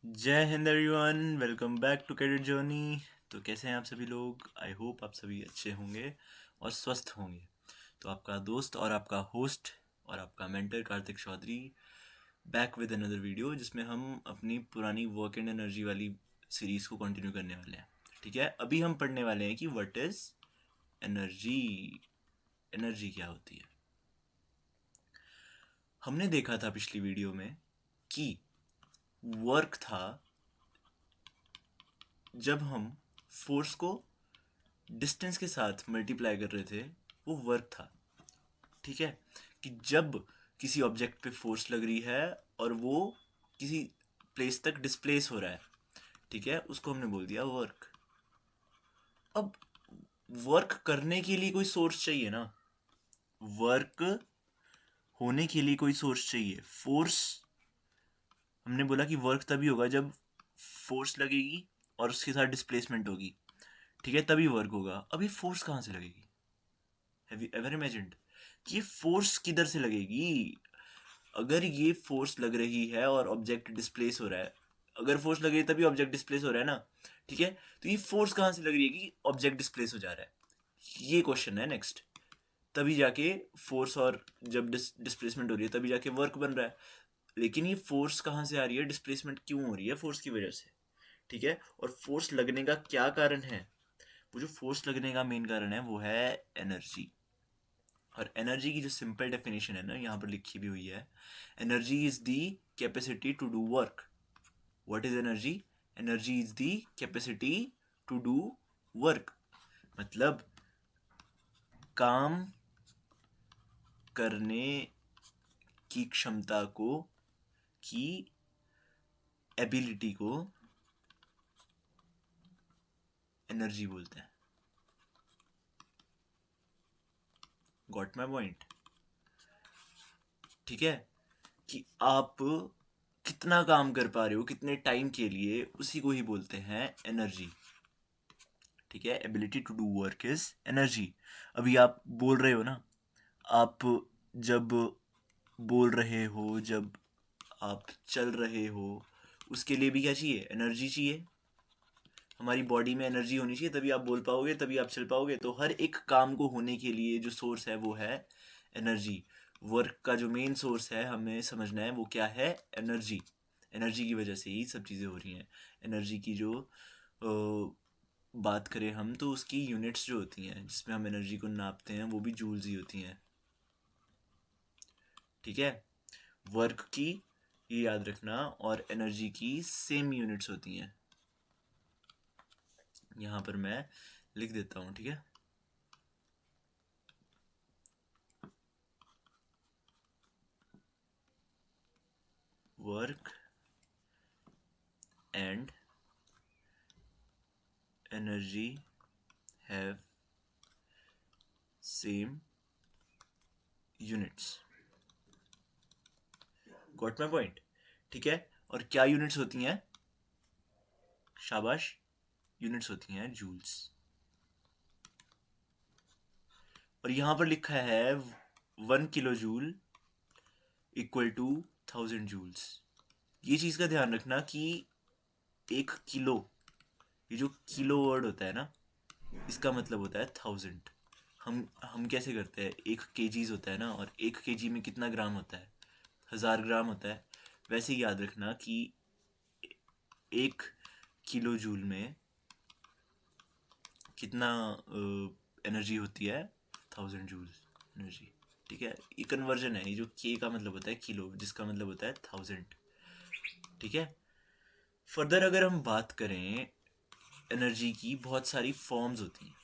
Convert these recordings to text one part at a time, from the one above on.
जय Hind everyone, welcome back to cadet journey. तो कैसे हैं आप सभी लोग? आई होप आप सभी अच्छे होंगे और स्वस्थ होंगे। तो आपका दोस्त और आपका होस्ट और आपका mentor Kartik Chaudhary back with another video, जिसमें हम अपनी पुरानी वर्क एंड एनर्जी वाली सीरीज़ को कंटिन्यू करने वाले हैं। ठीक है, अभी हम पढ़ने वाले हैं कि व्हाट इज़ एनर्जी। एनर्जी क्या होती है? हमने देखा था पिछली वीडियो में कि वर्क था जब हम फोर्स को डिस्टेंस के साथ मल्टीप्लाई कर रहे थे, वो वर्क था। ठीक है, कि जब किसी ऑब्जेक्ट पे फोर्स लग रही है और वो किसी प्लेस तक डिस्प्लेस हो रहा है, ठीक है, उसको हमने बोल दिया वर्क। अब वर्क करने के लिए कोई सोर्स चाहिए ना, वर्क होने के लिए कोई सोर्स चाहिए। फोर्स, हमने बोला कि वर्क तभी होगा जब फोर्स लगेगी और उसके साथ डिस्प्लेसमेंट होगी। ठीक है, तभी वर्क होगा। अब ये फोर्स कहाँ से लगेगी? हैव यू एवर इमेजिन्ड कि ये फोर्स किधर से लगेगी? अगर ये फोर्स लग रही है और ऑब्जेक्ट डिस्प्लेस हो रहा है, अगर फोर्स लग रही है तभी ऑब्जेक्ट डिस्प्लेस हो रहा है ना। ठीक है, तो ये फोर्स कहाँ से लग रही है कि ऑब्जेक्ट डिस्प्लेस हो जा रहा है? ये क्वेश्चन है नेक्स्ट। तभी जाके फोर्स, और जब डिस्प्लेसमेंट हो रही है तभी जाके वर्क बन रहा है। लेकिन ये फोर्स कहाँ से आ रही है? डिस्प्लेसमेंट क्यों हो रही है? फोर्स की वजह से। ठीक है, और फोर्स लगने का क्या कारण है? वो जो फोर्स लगने का मेन कारण है वो है एनर्जी। और एनर्जी की जो सिंपल डेफिनेशन है ना, यहाँ पर लिखी भी हुई है। Energy is the capacity to do work. What is energy? Energy is the capacity to do work. मतलब काम करने की क्षमता को, की एबिलिटी को एनर्जी बोलते हैं। Got my point? ठीक है, कि आप कितना काम कर पा रहे हो कितने टाइम के लिए, उसी को ही बोलते हैं एनर्जी। ठीक है, ability to do work is energy. अभी आप बोल रहे हो ना, आप जब बोल रहे हो, जब आप चल रहे हो, उसके लिए भी क्या चाहिए? एनर्जी चाहिए। हमारी बॉडी में एनर्जी होनी चाहिए, तभी आप बोल पाओगे, तभी आप चल पाओगे। तो हर एक काम को होने के लिए जो सोर्स है वो है एनर्जी। वर्क का जो मेन सोर्स है, हमें समझना है वो क्या है? एनर्जी। एनर्जी की वजह से ही सब चीज़ें हो रही हैं। एनर्जी की जो बात करें हम, तो उसकी यूनिट्स जो होती हैं जिसमें हम एनर्जी को नापते हैं, वो भी जूल्स ही होती हैं। ठीक है, वर्क की, ये याद रखना, और एनर्जी की सेम यूनिट्स होती हैं। यहाँ पर मैं लिख देता हूँ। ठीक है, work and energy have same units. Got my point? ठीक है, और क्या यूनिट्स होती हैं? शाबाश, यूनिट्स होती हैं जूल्स। और यहां पर लिखा है 1 kilo joule equal to 1000 joules. ये चीज़ का ध्यान रखना कि 1 किलो, ये जो किलो वर्ड होता है ना, इसका मतलब होता है 1000। हम कैसे करते हैं? 1 kgs होता है ना, और 1 kg में कितना ग्राम होता है? 1000 ग्राम होता है। वैसे ही याद रखना कि 1 किलो जूल में कितना एनर्जी होती है? 1000 जूल एनर्जी। ठीक है, ये कन्वर्जन है। ये जो के का मतलब होता है किलो, जिसका मतलब होता है 1000। ठीक है, फर्दर अगर हम बात करें, एनर्जी की बहुत सारी फॉर्म्स होती हैं।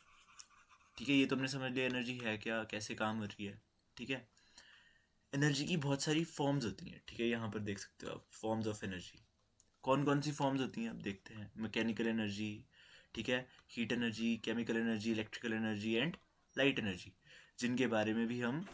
ठीक है, ये तुमने समझ लिया एनर्जी है क्या, कैसे काम कर रही है। ठीक है, एनर्जी की बहुत सारी फॉर्म्स होती हैं। ठीक है, यहाँ पर देख सकते हो आप फॉर्म्स ऑफ एनर्जी। कौन कौन सी फॉर्म्स होती हैं अब देखते हैं। मैकेनिकल एनर्जी, ठीक है, heat energy, chemical energy, electrical energy and light energy, जिनके बारे में भी हम